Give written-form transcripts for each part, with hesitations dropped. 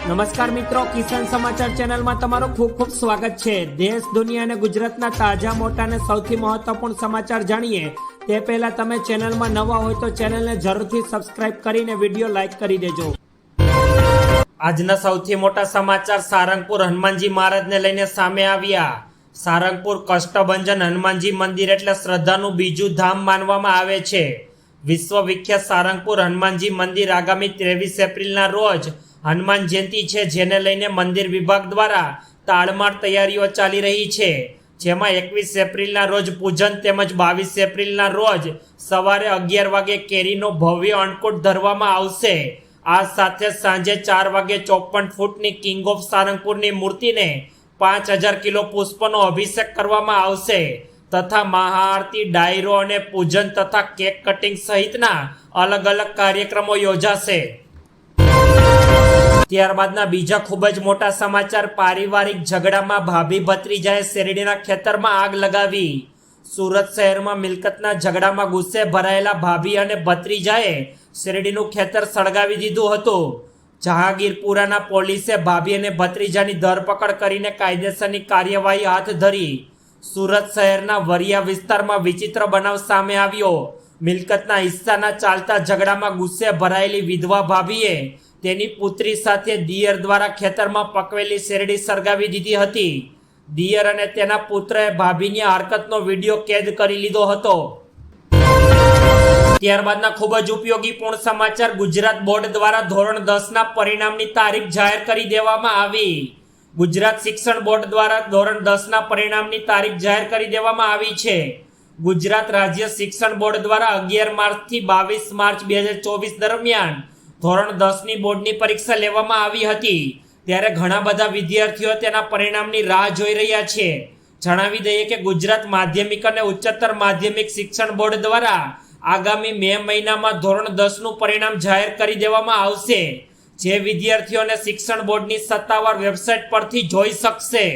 નમસ્કાર મિત્રો, કિસાન સમાચાર ચેનલમાં તમારું ખૂબ ખૂબ સ્વાગત છે। દેશ, દુનિયા અને ગુજરાતના તાજા, મોટા અને સૌથી મહત્વપૂર્ણ સમાચાર જાણીએ તે પહેલા તમે ચેનલમાં નવા હોય તો ચેનલને જરૂરથી સબસ્ક્રાઇબ કરીને વિડીયો લાઈક કરી દેજો। આજના સૌથી મોટા સમાચાર સારંગપુર હનુમાનજી મહારાજને લઈને સામે આવ્યા। સારંગપુર કષ્ટભંજન હનુમાનજી મંદિર એટલે શ્રદ્ધાનું બીજું ધામ માનવામાં આવે છે। વિશ્વ વિખ્યાત સારંગપુર હનુમાનજી મંદિર આગામી 23 એપ્રિલના રોજ હનુમાન જયંતિ છે, જેને લઈને મંદિર વિભાગ દ્વારા તાડમાર તૈયારીઓ ચાલી રહી છે, જેમાં 21 એપ્રિલના રોજ પૂજન તેમજ 22 એપ્રિલના રોજ સવારે 11 વાગે કેરીનો ભવ્ય અન્નકૂટ ધરવામાં આવશે। આ સાથે સાંજે 4 વાગે 54 ફૂટની કિંગ ઓફ સારંગપુરની મૂર્તિને 5000 કિલો પુષ્પનો અભિષેક કરવામાં આવશે તથા મહાઆરતી, ડાયરો અને પૂજન તથા કેક કટિંગ સહિતના અલગ અલગ કાર્યક્રમો યોજાશે। ત્યારબાદના બીજા ખૂબ જ મોટા સમાચાર, પારિવારિક ઝઘડામાં ભાભી ભત્રીજાએ શેરડીના ખેતરમાં આગ લગાવી। સુરત શહેરમાં મિલકતના ઝઘડામાં ગુસ્સે ભરાયેલા ભાભી અને ભત્રીજાએ શેરડીનું ખેતર સળગાવી દીધું હતું। જહાંગીરપુરાના પોલીસે ભાભી અને ભત્રીજાની ધરપકડ કરીને કાયદેસરની કાર્યવાહી હાથ ધરી। સુરત શહેરના વરિયા વિસ્તારમાં વિચિત્ર બનાવ સામે આવ્યો। મિલકતના હિસ્સાના ચાલતા ઝઘડામાં ગુસ્સે ભરાયેલી વિધવા ભાભીએ તેની પુત્રી સાથે દિયર દ્વારા ખેતરમાં પકવેલી શેરડી સળગાવી દીધી હતી। દિયર અને તેના પુત્રએ ભાભીની હરકતનો વિડીયો કેદ કરી લીધો હતો। ત્યારબાદના ખૂબ જ ઉપયોગીપૂર્ણ સમાચાર, ગુજરાત બોર્ડ દ્વારા ધોરણ 10ના પરિણામની તારીખ જાહેર કરી દેવામાં આવી। ગુજરાત શિક્ષણ બોર્ડ દ્વારા ધોરણ 10ના પરિણામની તારીખ જાહેર કરી દેવામાં આવી છે। ગુજરાત રાજ્ય શિક્ષણ બોર્ડ દ્વારા 11 માર્ચથી 22 માર્ચ 2024 દરમિયાન ધોરણ 10ની બોર્ડની પરીક્ષા લેવામાં આવી હતી, ત્યારે ઘણા બધા વિદ્યાર્થીઓ તેના પરિણામની રાહ જોઈ રહ્યા છે। જણાવી દઈએ કે ગુજરાત માધ્યમિક અને ઉચ્ચતર માધ્યમિક શિક્ષણ બોર્ડ દ્વારા આગામી મે મહિનામાં ધોરણ 10નું પરિણામ જાહેર કરી દેવામાં આવશે, જે વિદ્યાર્થીઓને શિક્ષણ બોર્ડની સત્તાવાર વેબસાઇટ પરથી જોઈ શકશે।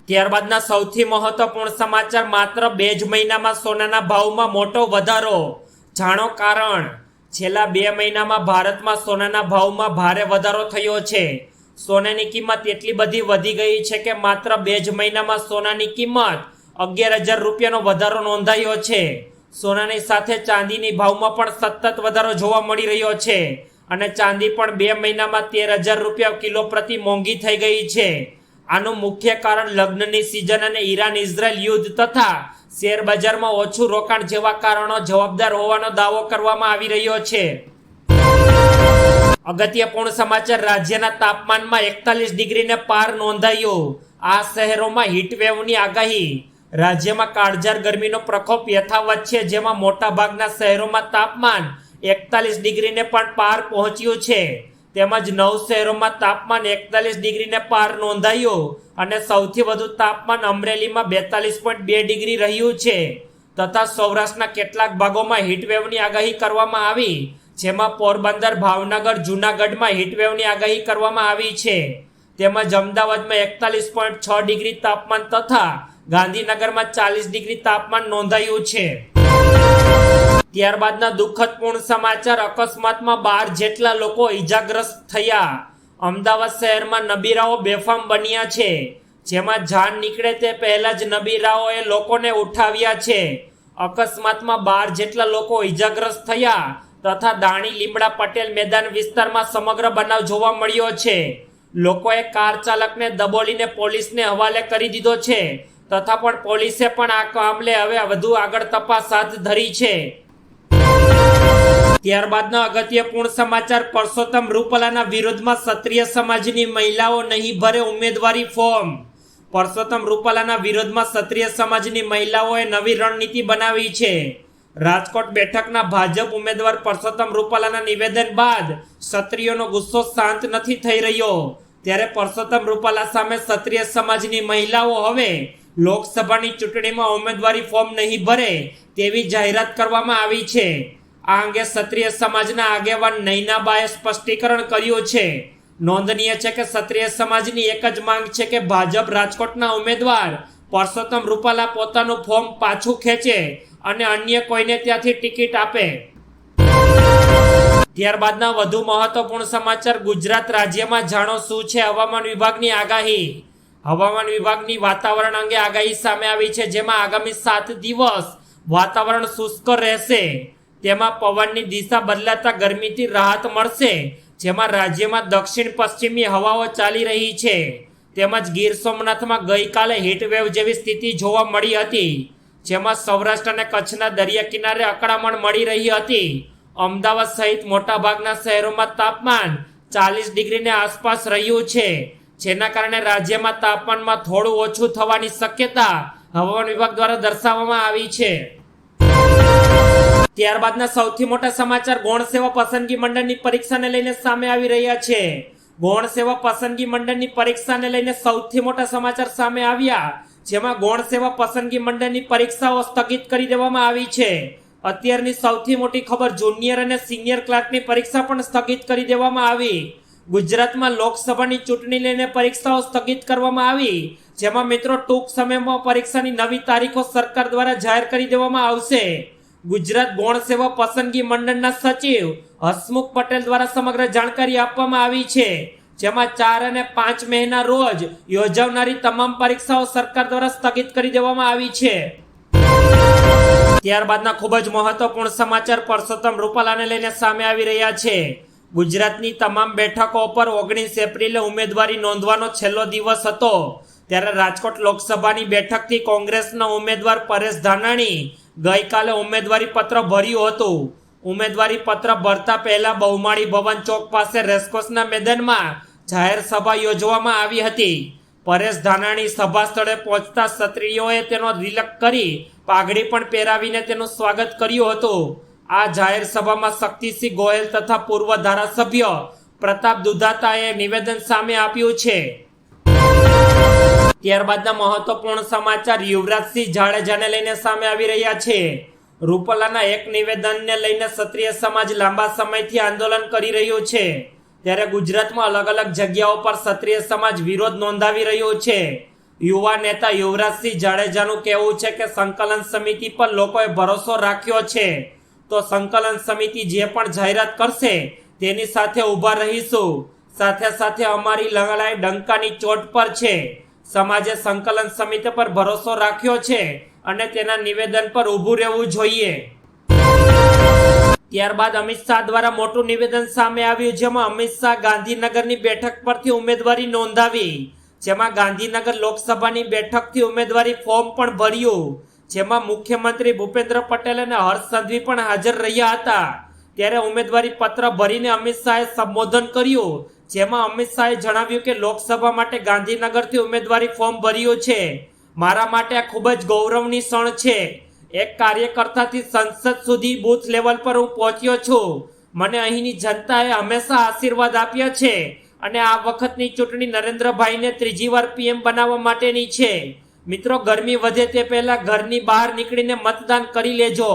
ત્યારબાદના સૌથી મહત્વપૂર્ણ સમાચાર, માત્ર 2 જ મહિનામાં સોનાના ભાવમાં મોટો વધારો, જાણો કારણ। છેલ્લા 2 મહિનામાં ભારતમાં સોનાના ભાવમાં ભારે વધારો થયો છે। સોનાની કિંમત એટલી બધી વધી ગઈ છે કે માત્ર 2 જ મહિનામાં સોનાની કિંમત 11,000 રૂપિયાનો વધારો નોંધાયો છે। સોનાની સાથે ચાંદીની ભાવમાં પણ સતત વધારો જોવા મળી રહ્યો છે અને ચાંદી પણ 2 મહિનામાં 13,000 રૂપિયા કિલો પ્રતિ મોંઘી થઈ ગઈ છે। આનું મુખ્ય કારણ લગ્નની સિઝન અને ઈરાન ઇઝરાયલ યુદ્ધ તથા શેર બજારમાં ઓછું રોકાણ જેવા કારણો જવાબદાર હોવાનો દાવો કરવામાં આવી રહ્યો છે। અગત્યપૂર્ણ સમાચાર, રાજ્યના તાપમાનમાં 41 ડિગ્રીને પાર નોંધાયો। આ શહેરોમાં હીટવેવની આગાહી। રાજ્યમાં કાળઝાળ ગરમીનો પ્રકોપ યથાવત છે, જેમાં મોટા ભાગના શહેરોમાં તાપમાન 41 ડિગ્રીને પણ પાર પહોંચ્યું છે, તેમજ 9 શહેરોમાં તાપમાન 41 ડિગ્રીને પાર નોંધાયું અને સૌથી વધુ તાપમાન અમરેલીમાં 42.2 ડિગ્રી રહ્યું છે તથા સૌરાષ્ટ્રના કેટલાક ભાગોમાં હીટવેવની આગાહી કરવામાં આવી, જેમાં પોરબંદર, ભાવનગર, જૂનાગઢમાં હીટવેવની આગાહી કરવામાં આવી છે, તેમજ અમદાવાદમાં 41.6 ડિગ્રી તાપમાન તથા ગાંધીનગરમાં 40 ડિગ્રી તાપમાન નોંધાયું છે। ત્યારબાદના દુઃખદપૂર્ણ સમાચાર, અકસ્માતમાં 12 જેટલા લોકો ઈજાગ્રસ્ત થયા। અમદાવાદ શહેરમાં નબીરાઓ બેફામ બન્યા છે, જેમાં જાન નીકળે તે પહેલા જ નબીરાઓએ લોકોને ઉઠાવ્યા છે। અકસ્માતમાં 12 જેટલા લોકો ઈજાગ્રસ્ત થયા તથા દાણી લીમડા પટેલ મેદાન વિસ્તારમાં સમગ્ર બનાવ જોવા મળ્યો છે। લોકોએ કાર ચાલકને દબોલીને પોલીસને હવાલે કરી દીધો છે તથા પણ પોલીસે પણ આ મામલે હવે વધુ આગળ તપાસ હાથ ધરી છે। ત્યારબાદના અગત્યપૂર્ણ સમાચાર, પરસોત્તમ રૂપાલાના વિરોધમાં ક્ષત્રિય સમાજની મહિલાઓ નહીં ભરે ઉમેદવારી ફોર્મ। પરસોત્તમ રૂપાલાના વિરોધમાં ક્ષત્રિય સમાજની મહિલાઓએ નવી રણનીતિ બનાવી છે। રાજકોટ બેઠકના ભાજપ ઉમેદવાર પરસોત્તમ રૂપાલાના નિવેદન બાદ ક્ષત્રિયોનો ગુસ્સો શાંત નથી થઈ રહ્યો, ત્યારે પરસોત્તમ રૂપાલા સામે ક્ષત્રિય સમાજની મહિલાઓ હવે લોકસભાની ચૂંટણીમાં ઉમેદવારી ફોર્મ નહીં ભરે તેવી જાહેરાત કરવામાં આવી છે। આ અંગે ક્ષત્રિય સમાજના આગેવાન નૈનાબાએ સ્પષ્ટીકરણ કર્યું છે। નોંધનીય છે કે ક્ષત્રિય સમાજની એક જ માંગ છે કે ભાજપ રાજકોટના ઉમેદવાર પરસોત્તમ રૂપાલા પોતાનું ફોર્મ પાછું ખેંચે અને અન્ય કોઈને ત્યાંથી ટિકિટ આપે। ત્યારબાદના વધુ મહત્વપૂર્ણ સમાચાર ગુજરાત રાજ્યમાં જાણો શું છે હવામાન વિભાગની આગાહી. હવામાન વિભાગની વાતાવરણ અંગે આગાહી સામે આવી છે, જેમાં આગામી 7 દિવસ વાતાવરણ શુષ્ક રહેશે. તેમાં પવનની દિશા બદલાતા ગરમીથી રાહત મળશે, જેમાં રાજ્યમાં દક્ષિણ પશ્ચિમી હવાઓ ચાલી રહી છે. તેમજ ગીર સોમનાથમાં ગઈકાલે હીટવેવ જેવી સ્થિતિ જોવા મળી હતી, જેમાં સૌરાષ્ટ્ર અને કચ્છના દરિયા કિનારે અકળામણ મળી રહી હતી. અમદાવાદ સહિત મોટાભાગના શહેરોમાં તાપમાન 40 ડિગ્રીની આસપાસ રહ્યું છે, જેના કારણે રાજ્યમાં તાપમાનમાં થોડું ઓછું થવાની શક્યતા હવામાન વિભાગ દ્વારા દર્શાવવામાં આવી છે. ત્યારબાદના સૌથી મોટા સમાચાર ગૌણ સેવા પસંદગી મંડળની પરીક્ષાને લઈને સામે આવી રહ્યા છે. ગૌણ સેવા પસંદગી મંડળની પરીક્ષાને લઈને સૌથી મોટા સમાચાર સામે આવ્યા, જેમાં ગૌણ સેવા પસંદગી મંડળની પરીક્ષાઓ સ્થગિત કરી દેવામાં આવી છે. અત્યારની સૌથી મોટી ખબર, જુનિયર અને સિનિયર ક્લાર્કની પરીક્ષા પણ સ્થગિત કરી દેવામાં આવી. ગુજરાતમાં લોકસભાની ચૂંટણી લઈને પરીક્ષાઓ સ્થગિત કરવામાં આવી, જેમાં મિત્રો ટૂંક સમયમાં પરીક્ષાની નવી તારીખો સરકાર દ્વારા જાહેર કરી દેવામાં આવશે. ગુજરાત ગૌણ સેવા પસંદગી મંડળના સચિવ હસમુખ પટેલ દ્વારા સમગ્ર જાણકારી આપવામાં આવી છે, જેમાં 4 અને 5 મેના રોજ યોજાનારી તમામ પરીક્ષાઓ સરકાર દ્વારા સ્થગિત કરી દેવામાં આવી છે. ત્યારબાદના ખૂબ જ મહત્વપૂર્ણ સમાચાર પરસોત્તમ રૂપાલાને લઈને સામે આવી રહ્યા છે. ગુજરાતની તમામ બેઠકો પર 19 એપ્રિલે ઉમેદવારી નોંધવાનો છેલ્લો દિવસ હતો, ત્યારે રાજકોટ લોકસભાની બેઠકથી કોંગ્રેસના ઉમેદવાર પરેશ ધાનાણી ગઈકાલે ઉમેદવારી પત્ર ભર્યું હતું. ઉમેદવારી પત્ર ભરતા પહેલા બહુમાળી ભવન ચોક પાસે રેસકોર્સના મેદાનમાં જાહેર સભા યોજવામાં આવી હતી. પરેશ ધાનાણી સભા સ્થળે પહોંચતા ક્ષત્રિયોએ તેનો તિલક કરી પાઘડી પણ પહેરાવીને તેનું સ્વાગત કર્યું હતું. આ જાહેર સભામાં શક્તિસિંહ ગોહેલ તથા પૂર્વ ધારાસભ્ય પ્રતાપ દુધાતાએ નિવેદન સામે આપ્યું છે. ત્યારબાદના મહત્વપૂર્ણ સમાચાર યુવરાજસિંહ જાડેજાને લઈને સામે આવી રહ્યા છે. રૂપાલાના એક નિવેદનને લઈને ક્ષત્રિય સમાજ લાંબા સમયથી આંદોલન કરી રહ્યું છે, ત્યારે ગુજરાતમાં અલગ અલગ જગ્યાઓ પર ક્ષત્રિય સમાજ વિરોધ નોંધાવી રહ્યો છે. યુવા નેતા યુવરાજસિંહ જાડેજાનું કહેવું છે કે સંકલન સમિતિ પર લોકોએ ભરોસો રાખ્યો છે, તો સંકલન સમિતિ જે પણ જાહેરાત કરશે તેની સાથે ઊભા રહીશું. સાથે સાથે અમારી લડાઈ ડંકાની ચોટ પર છે. સમાજે સંકલન સમિતિ પર ભરોસો રાખ્યો છે અને તેના નિવેદન પર ઊભું રહેવું જોઈએ. ત્યારબાદ અમિત શાહ દ્વારા મોટું નિવેદન સામે આવ્યું, જેમાં અમિત શાહ ગાંધીનગરની બેઠક પરથી ઉમેદવારી નોંધાવી, જેમાં ગાંધીનગર લોકસભાની બેઠકથી ઉમેદવારી ફોર્મ પણ ભર્યું, જેમાં મુખ્યમંત્રી ભૂપેન્દ્ર પટેલ અને હર્ષ સંઘવી પણ હાજર રહ્યા હતા. ત્યારે ઉમેદવારી પત્ર ભરીને અમિત શાહે સંબોધન કર્યું, જેમાં અમિત શાહે જણાવ્યું કે લોકસભા માટે ગાંધીનગરથી ઉમેદવારી ફોર્મ ભર્યું છે. મારા માટે આ ખૂબ જ ગૌરવની ક્ષણ છે. એક કાર્યકર્તાથી સંસદ સુધી બૂથ લેવલ પર હું પહોંચ્યો છું. મને અહીંની જનતાએ હંમેશા આશીર્વાદ આપ્યા છે અને આ વખતની ચૂંટણી નરેન્દ્રભાઈને 3જી વાર પીએમ બનાવવા માટેની છે. મિત્રો, ગરમી વધે તે પહેલા ઘરની બહાર નીકળીને મતદાન કરી લેજો.